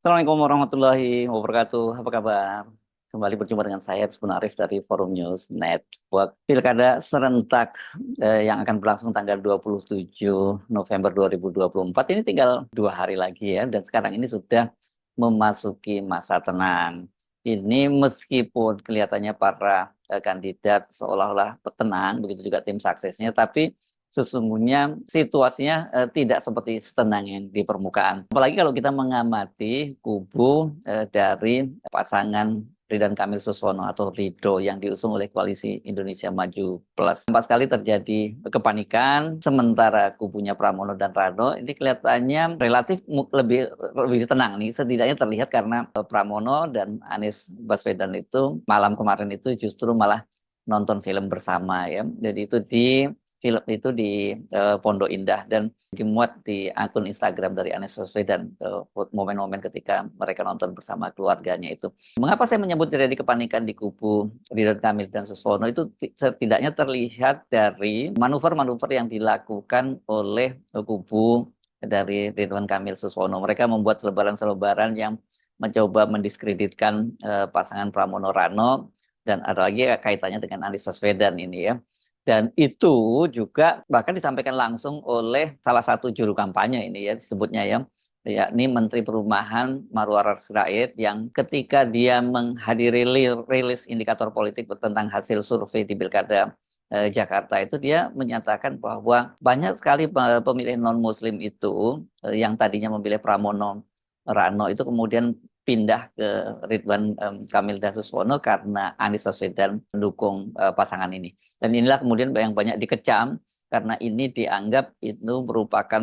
Assalamualaikum warahmatullahi wabarakatuh. Apa kabar? Kembali berjumpa dengan saya, Rizwan Arif dari Forum News Network. Pilkada serentak yang akan berlangsung tanggal 27 November 2024 ini tinggal 2 hari lagi ya. Dan sekarang ini sudah memasuki masa tenang. Ini meskipun kelihatannya para kandidat seolah-olah tenang, begitu juga tim suksesnya, tapi sesungguhnya situasinya tidak seperti setenang yang di permukaan. Apalagi kalau kita mengamati kubu dari pasangan Ridwan Kamil Suswono atau Ridho yang diusung oleh Koalisi Indonesia Maju Plus. Empat kali terjadi kepanikan, sementara kubunya Pramono dan Rano ini kelihatannya relatif lebih tenang nih. Setidaknya terlihat karena Pramono dan Anies Baswedan itu malam kemarin itu justru malah nonton film bersama ya. Jadi itu film itu di Pondok Indah dan dimuat di akun Instagram dari Anies Baswedan momen-momen ketika mereka nonton bersama keluarganya itu. Mengapa saya menyebut terjadi kepanikan di kubu Ridwan Kamil dan Suswono itu setidaknya terlihat dari manuver-manuver yang dilakukan oleh kubu dari Ridwan Kamil Suswono. Mereka membuat selebaran-selebaran yang mencoba mendiskreditkan pasangan Pramono Rano dan ada lagi kaitannya dengan Anies Baswedan ini ya. Dan itu juga bahkan disampaikan langsung oleh salah satu juru kampanye ini ya disebutnya ya, yakni Menteri Perumahan Marwarar Sirait yang ketika dia menghadiri rilis indikator politik tentang hasil survei di Pilkada Jakarta itu dia menyatakan bahwa banyak sekali pemilih non-Muslim itu yang tadinya memilih Pramono Rano itu kemudian pindah ke Ridwan Kamil dan Suswono karena Anies Baswedan mendukung pasangan ini. Dan inilah kemudian yang banyak dikecam karena ini dianggap itu merupakan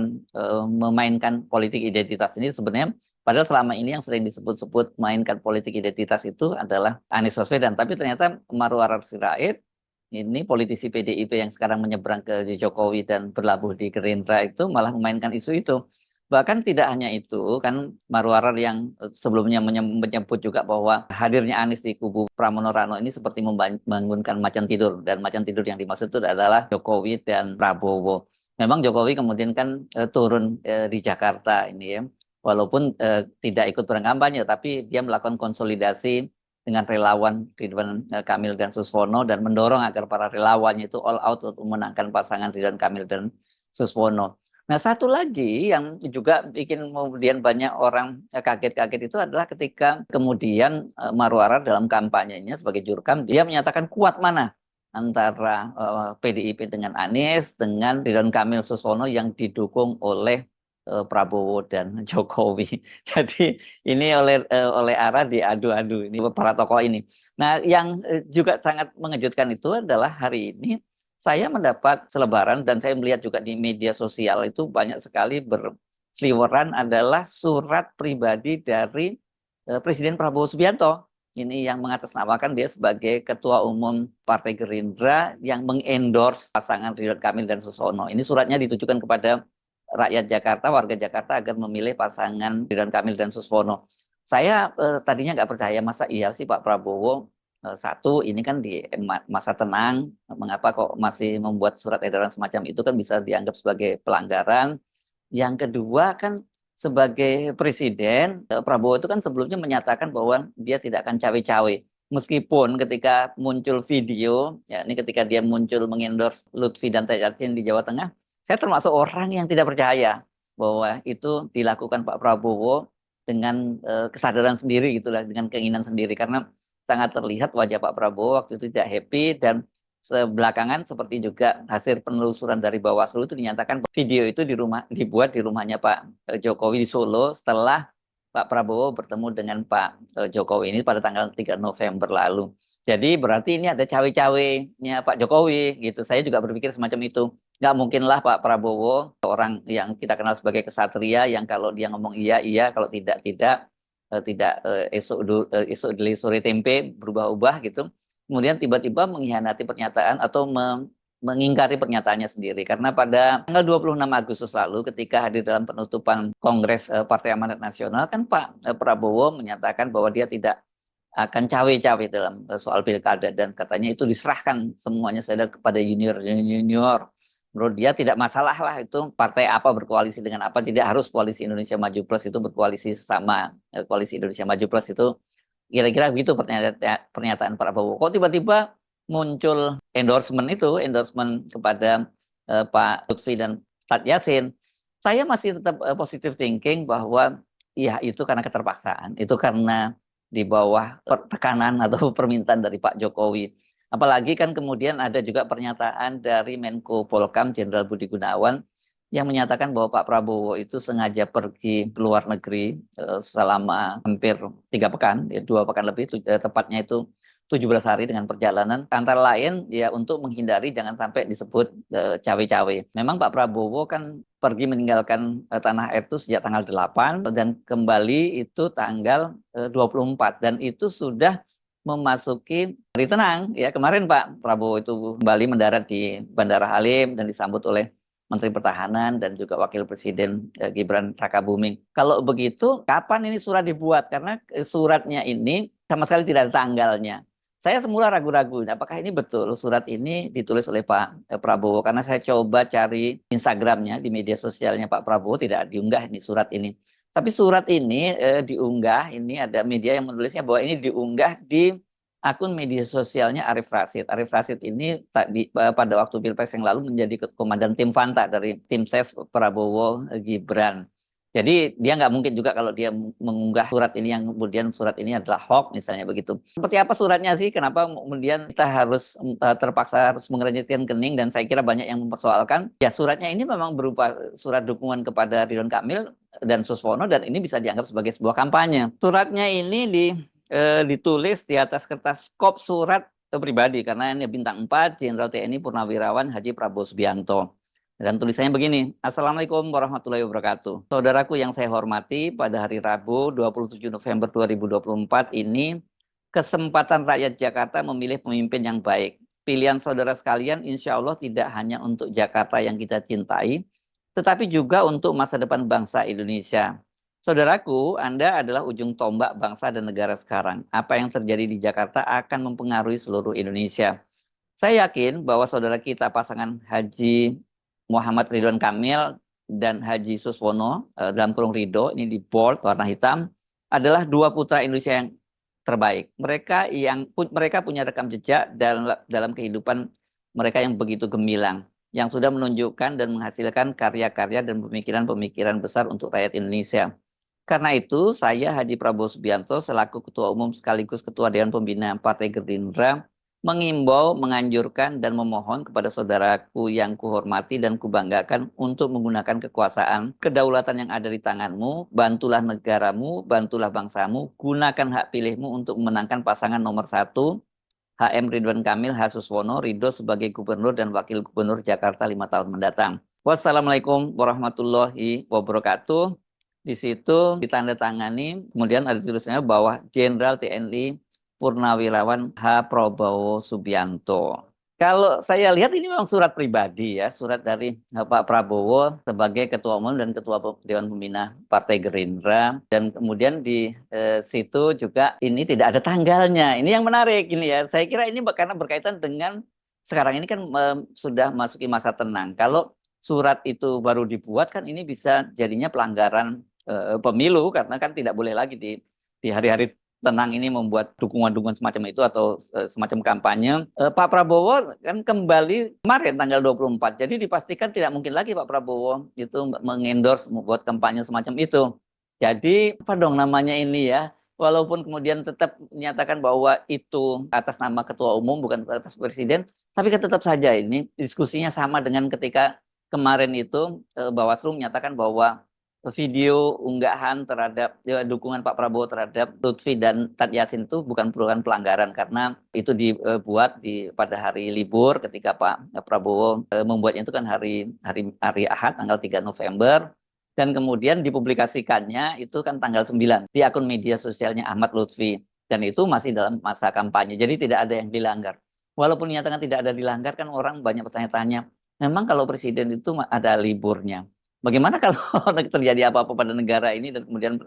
memainkan politik identitas. Ini sebenarnya padahal selama ini yang sering disebut-sebut mainkan politik identitas itu adalah Anies Baswedan. Tapi ternyata Marwarar Sirait ini politisi PDIP yang sekarang menyeberang ke Jokowi dan berlabuh di Gerindra itu malah memainkan isu itu. Bahkan tidak hanya itu, kan Marwarar yang sebelumnya menyebut juga bahwa hadirnya Anies di kubu Pramono Rano ini seperti membangunkan macan tidur. Dan macan tidur yang dimaksud itu adalah Jokowi dan Prabowo. Memang Jokowi kemudian kan turun di Jakarta ini ya. Walaupun tidak ikut berkampanye, tapi dia melakukan konsolidasi dengan relawan Ridwan Kamil dan Suswono dan mendorong agar para relawannya itu all out untuk memenangkan pasangan Ridwan Kamil dan Suswono. Nah, satu lagi yang juga bikin kemudian banyak orang kaget-kaget itu adalah ketika kemudian Marwarar dalam kampanyenya sebagai jurkam, dia menyatakan kuat mana antara PDIP dengan Anies, dengan Ridwan Kamil Suswono yang didukung oleh Prabowo dan Jokowi. Jadi ini oleh arah diadu-adu ini para tokoh ini. Nah, yang juga sangat mengejutkan itu adalah hari ini saya mendapat selebaran dan saya melihat juga di media sosial itu banyak sekali berseliweran adalah surat pribadi dari Presiden Prabowo Subianto. Ini yang mengatasnamakan dia sebagai Ketua Umum Partai Gerindra yang mengendorse pasangan Ridwan Kamil dan Suswono. Ini suratnya ditujukan kepada rakyat Jakarta, warga Jakarta agar memilih pasangan Ridwan Kamil dan Suswono. Saya tadinya nggak percaya, masa iya sih Pak Prabowo satu, ini kan di masa tenang, mengapa kok masih membuat surat edaran semacam itu kan bisa dianggap sebagai pelanggaran. Yang kedua kan sebagai presiden, Prabowo itu kan sebelumnya menyatakan bahwa dia tidak akan cawe-cawe. Meskipun ketika muncul video, ya ini ketika dia muncul mengendorse Lutfi dan Tajudin di Jawa Tengah, saya termasuk orang yang tidak percaya bahwa itu dilakukan Pak Prabowo dengan kesadaran sendiri gitulah, dengan keinginan sendiri karena sangat terlihat wajah Pak Prabowo waktu itu tidak happy dan sebelakangan seperti juga hasil penelusuran dari Bawaslu itu dinyatakan video itu dibuat di rumahnya Pak Jokowi di Solo setelah Pak Prabowo bertemu dengan Pak Jokowi ini pada tanggal 3 November lalu. Jadi berarti ini ada cawe-cawenya Pak Jokowi gitu. Saya juga berpikir semacam itu. Nggak mungkinlah Pak Prabowo, orang yang kita kenal sebagai kesatria, yang kalau dia ngomong iya, iya, kalau tidak, tidak, esok deli sore tempe berubah-ubah gitu. Kemudian tiba-tiba mengkhianati pernyataan atau mengingkari pernyataannya sendiri. Karena pada tanggal 26 Agustus lalu ketika hadir dalam penutupan Kongres Partai Amanat Nasional kan Pak Prabowo menyatakan bahwa dia tidak akan cawe-cawe dalam soal pilkada dan katanya itu diserahkan semuanya saya kepada junior-junior menurut dia tidak masalah lah itu partai apa berkoalisi dengan apa, tidak harus koalisi Indonesia Maju Plus itu berkoalisi sama koalisi Indonesia Maju Plus itu kira-kira begitu pernyataan Prabowo. Kok tiba-tiba muncul endorsement kepada Pak Lutfi dan Tat Yasin. Saya masih tetap positive thinking bahwa ya itu karena keterpaksaan, itu karena di bawah tekanan atau permintaan dari Pak Jokowi. Apalagi kan kemudian ada juga pernyataan dari Menko Polhukam Jenderal Budi Gunawan yang menyatakan bahwa Pak Prabowo itu sengaja pergi ke luar negeri selama hampir 3 pekan, ya, 2 pekan lebih, tepatnya itu 17 hari dengan perjalanan, antara lain ya untuk menghindari jangan sampai disebut cawe-cawe. Memang Pak Prabowo kan pergi meninggalkan tanah air itu sejak tanggal 8 dan kembali itu tanggal 24 dan itu sudah memasuki hari tenang ya. Kemarin Pak Prabowo itu kembali mendarat di Bandara Halim dan disambut oleh Menteri Pertahanan dan juga Wakil Presiden Gibran Rakabuming. Kalau begitu, kapan ini surat dibuat? Karena suratnya ini sama sekali tidak ada tanggalnya. Saya semula ragu-ragu, apakah ini betul surat ini ditulis oleh Pak Prabowo? Karena saya coba cari Instagramnya di media sosialnya Pak Prabowo, tidak diunggah ini surat ini. Tapi surat ini diunggah, ini ada media yang menulisnya bahwa ini diunggah di akun media sosialnya Arief Rashid. Arief Rashid ini pada waktu Pilpres yang lalu menjadi komandan tim Fanta dari tim ses Prabowo Gibran. Jadi dia nggak mungkin juga kalau dia mengunggah surat ini yang kemudian surat ini adalah hoax misalnya begitu. Seperti apa suratnya sih? Kenapa kemudian kita harus terpaksa harus mengernyitkan kening dan saya kira banyak yang mempersoalkan. Ya suratnya ini memang berupa surat dukungan kepada Ridwan Kamil dan Suswono dan ini bisa dianggap sebagai sebuah kampanye. Suratnya ini ditulis di atas kertas kop surat pribadi karena ini bintang 4 Jenderal TNI Purnawirawan Haji Prabowo Subianto. Dan tulisannya begini, Assalamualaikum warahmatullahi wabarakatuh. Saudaraku yang saya hormati, pada hari Rabu 27 November 2024 ini, kesempatan rakyat Jakarta memilih pemimpin yang baik. Pilihan saudara sekalian insya Allah tidak hanya untuk Jakarta yang kita cintai, tetapi juga untuk masa depan bangsa Indonesia. Saudaraku, Anda adalah ujung tombak bangsa dan negara sekarang. Apa yang terjadi di Jakarta akan mempengaruhi seluruh Indonesia. Saya yakin bahwa saudara kita pasangan Haji Muhammad Ridwan Kamil dan Haji Suswono dalam kurung Ridho ini di bold warna hitam adalah dua putra Indonesia yang terbaik. Mereka punya rekam jejak dalam kehidupan mereka yang begitu gemilang, yang sudah menunjukkan dan menghasilkan karya-karya dan pemikiran-pemikiran besar untuk rakyat Indonesia. Karena itu, saya Haji Prabowo Subianto selaku Ketua Umum sekaligus Ketua Dewan Pembina Partai Gerindra mengimbau, menganjurkan, dan memohon kepada saudaraku yang kuhormati dan kubanggakan untuk menggunakan kekuasaan, kedaulatan yang ada di tanganmu, bantulah negaramu, bantulah bangsamu, gunakan hak pilihmu untuk memenangkan pasangan nomor 1, HM Ridwan Kamil Hasuswono Ridho sebagai Gubernur dan Wakil Gubernur Jakarta 5 tahun mendatang. Wassalamualaikum warahmatullahi wabarakatuh. Di situ ditandatangani, kemudian ada tulisannya bahwa Jenderal TNI Purnawirawan H. Prabowo Subianto. Kalau saya lihat ini memang surat pribadi ya, surat dari Pak Prabowo sebagai Ketua Umum dan Ketua Dewan Pembina Partai Gerindra. Dan kemudian di situ juga ini tidak ada tanggalnya. Ini yang menarik ini ya. Saya kira ini karena berkaitan dengan sekarang ini kan sudah masuki masa tenang. Kalau surat itu baru dibuat kan ini bisa jadinya pelanggaran pemilu karena kan tidak boleh lagi di hari-hari tenang ini membuat dukungan-dukungan semacam itu atau semacam kampanye. Pak Prabowo kan kembali kemarin tanggal 24. Jadi dipastikan tidak mungkin lagi Pak Prabowo itu mengendorse membuat kampanye semacam itu. Jadi apa dong namanya ini ya? Walaupun kemudian tetap menyatakan bahwa itu atas nama ketua umum bukan atas presiden, tapi kan tetap saja ini diskusinya sama dengan ketika kemarin itu Bawaslu menyatakan bahwa video unggahan terhadap dukungan Pak Prabowo terhadap Lutfi dan Tat Yasin itu bukan merupakan pelanggaran karena itu dibuat pada hari libur ketika Pak Prabowo membuatnya itu kan hari Ahad tanggal 3 November dan kemudian dipublikasikannya itu kan tanggal 9 di akun media sosialnya Ahmad Lutfi dan itu masih dalam masa kampanye jadi tidak ada yang dilanggar. Walaupun nyatakan tidak ada dilanggar kan orang banyak bertanya-tanya, memang kalau presiden itu ada liburnya. Bagaimana kalau terjadi apa-apa pada negara ini dan kemudian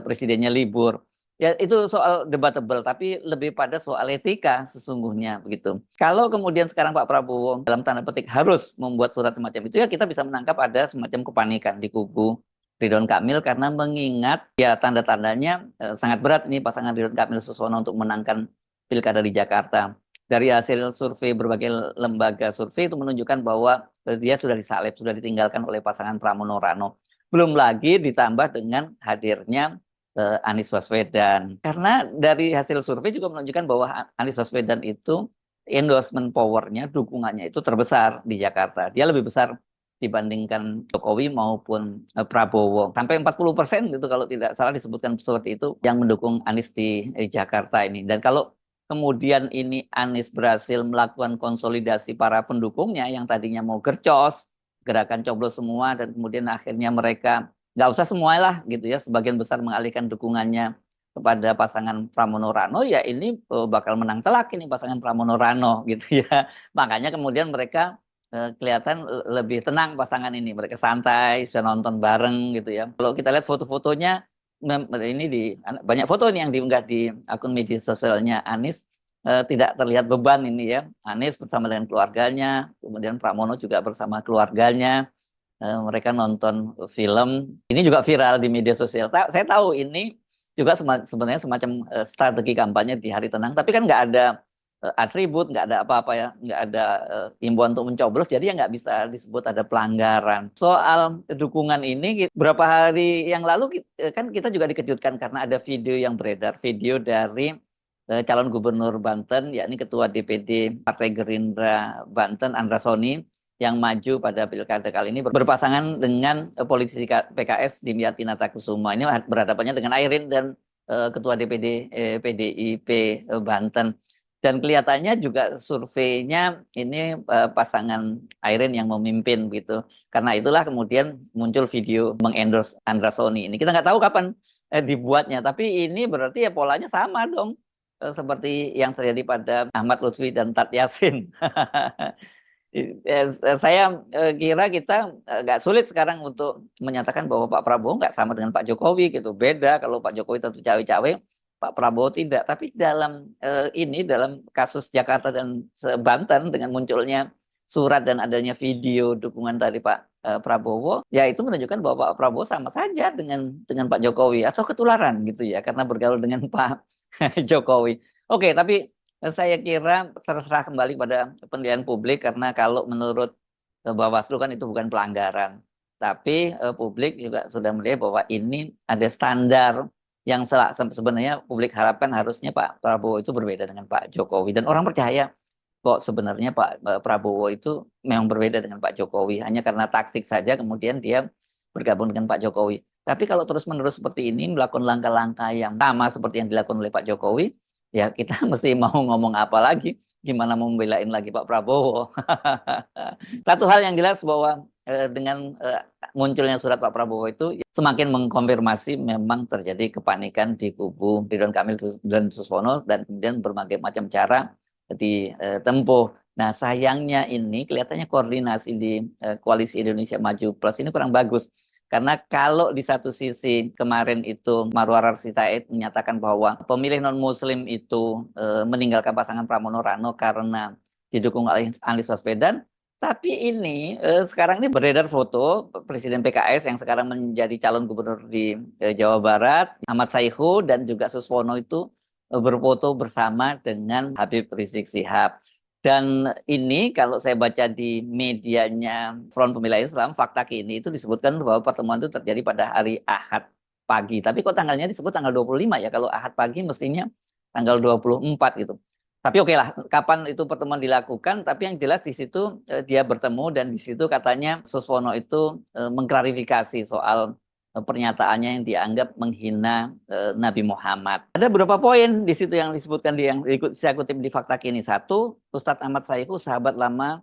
presidennya libur? Ya itu soal debatable, tapi lebih pada soal etika sesungguhnya begitu. Kalau kemudian sekarang Pak Prabowo dalam tanda petik harus membuat surat semacam itu, ya kita bisa menangkap ada semacam kepanikan di kubu Ridwan Kamil karena mengingat ya tanda-tandanya sangat berat ini pasangan Ridwan Kamil Suswono untuk menangkan pilkada di Jakarta. Dari hasil survei berbagai lembaga survei itu menunjukkan bahwa dia sudah disalib, sudah ditinggalkan oleh pasangan Pramono Rano. Belum lagi ditambah dengan hadirnya Anies Baswedan. Karena dari hasil survei juga menunjukkan bahwa Anies Baswedan itu endorsement power-nya, dukungannya itu terbesar di Jakarta. Dia lebih besar dibandingkan Jokowi maupun Prabowo. Sampai 40% gitu kalau tidak salah disebutkan seperti itu yang mendukung Anies di Jakarta ini. Dan kalau kemudian ini Anies berhasil melakukan konsolidasi para pendukungnya yang tadinya mau gercos, gerakan coblos semua, dan kemudian akhirnya mereka nggak usah semualah gitu ya, sebagian besar mengalihkan dukungannya kepada pasangan Pramono Rano, ya ini bakal menang telak ini pasangan Pramono Rano gitu ya. Makanya kemudian mereka kelihatan lebih tenang pasangan ini, mereka santai, bisa nonton bareng gitu ya. Kalau kita lihat foto-fotonya ini banyak foto nih yang diunggah di akun media sosialnya Anies, tidak terlihat beban ini ya. Anies bersama dengan keluarganya, kemudian Pramono juga bersama keluarganya. Mereka nonton film. Ini juga viral di media sosial. Saya tahu ini juga sebenarnya semacam strategi kampanye di hari tenang, tapi kan nggak ada atribut, nggak ada apa-apa ya, nggak ada himbauan untuk mencoblos, jadi ya nggak bisa disebut ada pelanggaran. Soal dukungan ini, berapa hari yang lalu kan kita juga dikejutkan karena ada video yang beredar, video dari calon gubernur Banten, yakni Ketua DPD Partai Gerindra Banten, Andra Soni, yang maju pada pilkada kali ini berpasangan dengan politisi PKS Dimyati Natakusuma. Ini berhadapannya dengan Airin dan Ketua DPD PDIP Banten. Dan kelihatannya juga surveinya ini pasangan Airin yang memimpin gitu. Karena itulah kemudian muncul video mengendorse Andra Soni. Ini kita nggak tahu kapan dibuatnya, tapi ini berarti ya polanya sama dong. Seperti yang terjadi pada Ahmad Lutfi dan Tat Yasin. Saya kira kita nggak sulit sekarang untuk menyatakan bahwa Pak Prabowo nggak sama dengan Pak Jokowi gitu. Beda kalau Pak Jokowi tentu cawe-cawe, Pak Prabowo tidak. Tapi dalam kasus Jakarta dan Banten dengan munculnya surat dan adanya video dukungan dari Pak Prabowo, ya itu menunjukkan bahwa Pak Prabowo sama saja dengan Pak Jokowi atau ketularan gitu ya karena bergaul dengan Pak Jokowi. Oke, tapi saya kira terserah kembali pada penilaian publik karena kalau menurut Bawaslu kan itu bukan pelanggaran. Tapi publik juga sudah melihat bahwa ini ada standar yang sebenarnya publik harapkan harusnya Pak Prabowo itu berbeda dengan Pak Jokowi. Dan orang percaya kok sebenarnya Pak Prabowo itu memang berbeda dengan Pak Jokowi. Hanya karena taktik saja kemudian dia bergabung dengan Pak Jokowi. Tapi kalau terus-menerus seperti ini melakukan langkah-langkah yang sama seperti yang dilakukan oleh Pak Jokowi, ya kita mesti mau ngomong apa lagi? Gimana mau membelain lagi Pak Prabowo? Satu hal yang jelas bahwa dengan munculnya surat Pak Prabowo itu semakin mengkonfirmasi memang terjadi kepanikan di kubu Ridwan Kamil dan Suswono dan kemudian berbagai macam cara ditempuh. Nah sayangnya ini kelihatannya koordinasi di Koalisi Indonesia Maju Plus ini kurang bagus. Karena kalau di satu sisi kemarin itu Marwar Sirait menyatakan bahwa pemilih non-muslim itu meninggalkan pasangan Pramono Rano karena didukung oleh Anies Baswedan, tapi ini sekarang ini beredar foto Presiden PKS yang sekarang menjadi calon gubernur di Jawa Barat, Ahmad Saihu dan juga Suswono itu berfoto bersama dengan Habib Rizik Sihab. Dan ini kalau saya baca di medianya Front Pembela Islam, fakta kini itu disebutkan bahwa pertemuan itu terjadi pada hari Ahad pagi. Tapi kok tanggalnya disebut tanggal 25 ya? Kalau Ahad pagi mestinya tanggal 24 gitu. Tapi oke lah, kapan itu pertemuan dilakukan, tapi yang jelas di situ dia bertemu dan di situ katanya Suswono itu mengklarifikasi soal pernyataannya yang dianggap menghina Nabi Muhammad. Ada beberapa poin di situ yang disebutkan yang saya kutip di fakta kini. Satu, Ustadz Ahmad Saihu sahabat lama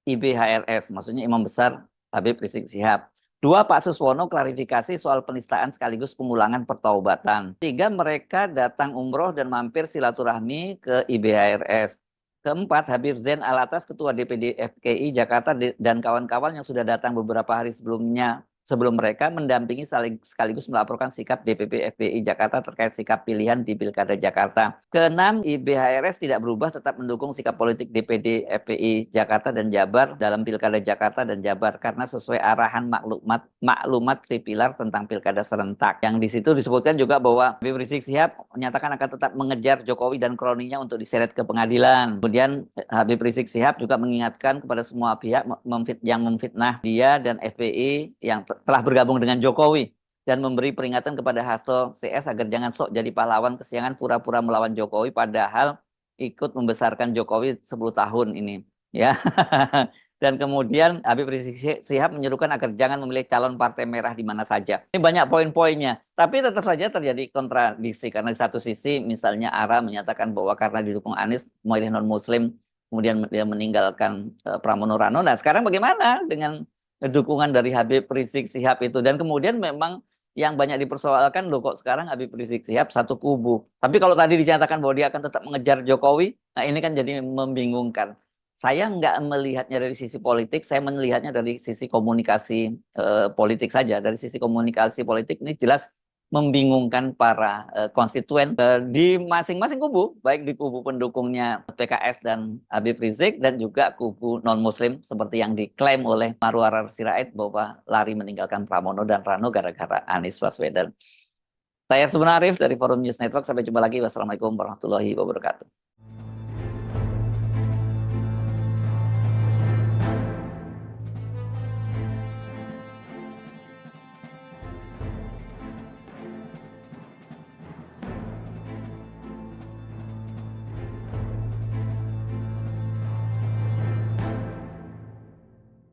IBHRS, maksudnya Imam Besar Habib Rizik Sihab. Dua, Pak Suswono klarifikasi soal penistaan sekaligus pengulangan pertaubatan. Tiga, mereka datang umroh dan mampir silaturahmi ke IBHRS. Keempat, Habib Zain Alatas, Ketua DPD FKI Jakarta dan kawan-kawan yang sudah datang beberapa hari sebelumnya sebelum mereka mendampingi sekaligus melaporkan sikap DPP FPI Jakarta terkait sikap pilihan di Pilkada Jakarta. Keenam, IBHRS tidak berubah, tetap mendukung sikap politik DPD FPI Jakarta dan Jabar dalam Pilkada Jakarta dan Jabar karena sesuai arahan maklumat Tripilar tentang Pilkada serentak. Yang di situ disebutkan juga bahwa Habib Rizik Syihab menyatakan akan tetap mengejar Jokowi dan kroninya untuk diseret ke pengadilan. Kemudian Habib Rizik Syihab juga mengingatkan kepada semua pihak yang memfitnah dia dan FPI yang telah bergabung dengan Jokowi dan memberi peringatan kepada Hasto CS agar jangan sok jadi pahlawan kesiangan pura-pura melawan Jokowi padahal ikut membesarkan Jokowi 10 tahun ini ya. Dan kemudian Habib Rizik Syihab menyerukan agar jangan memilih calon partai merah di mana saja. Ini banyak poin-poinnya, tapi tetap saja terjadi kontradiksi karena di satu sisi misalnya ARA menyatakan bahwa karena didukung Anies memilih non-Muslim, kemudian dia meninggalkan Pramono Rano. Nah sekarang bagaimana dengan dukungan dari Habib Rizik Syihab itu? Dan kemudian memang yang banyak dipersoalkan, loh kok sekarang Habib Rizik Syihab satu kubu. Tapi kalau tadi dinyatakan bahwa dia akan tetap mengejar Jokowi, nah ini kan jadi membingungkan. Saya nggak melihatnya dari sisi politik, saya melihatnya dari sisi komunikasi politik saja. Dari sisi komunikasi politik ini jelas membingungkan para konstituen di masing-masing kubu, baik di kubu pendukungnya PKS dan Habib Rizik dan juga kubu non-Muslim seperti yang diklaim oleh Marwar Sirait bahwa lari meninggalkan Pramono dan Rano gara-gara Anies Baswedan. Saya Subhan Arif dari Forum News Network. Sampai jumpa lagi. Wassalamualaikum warahmatullahi wabarakatuh.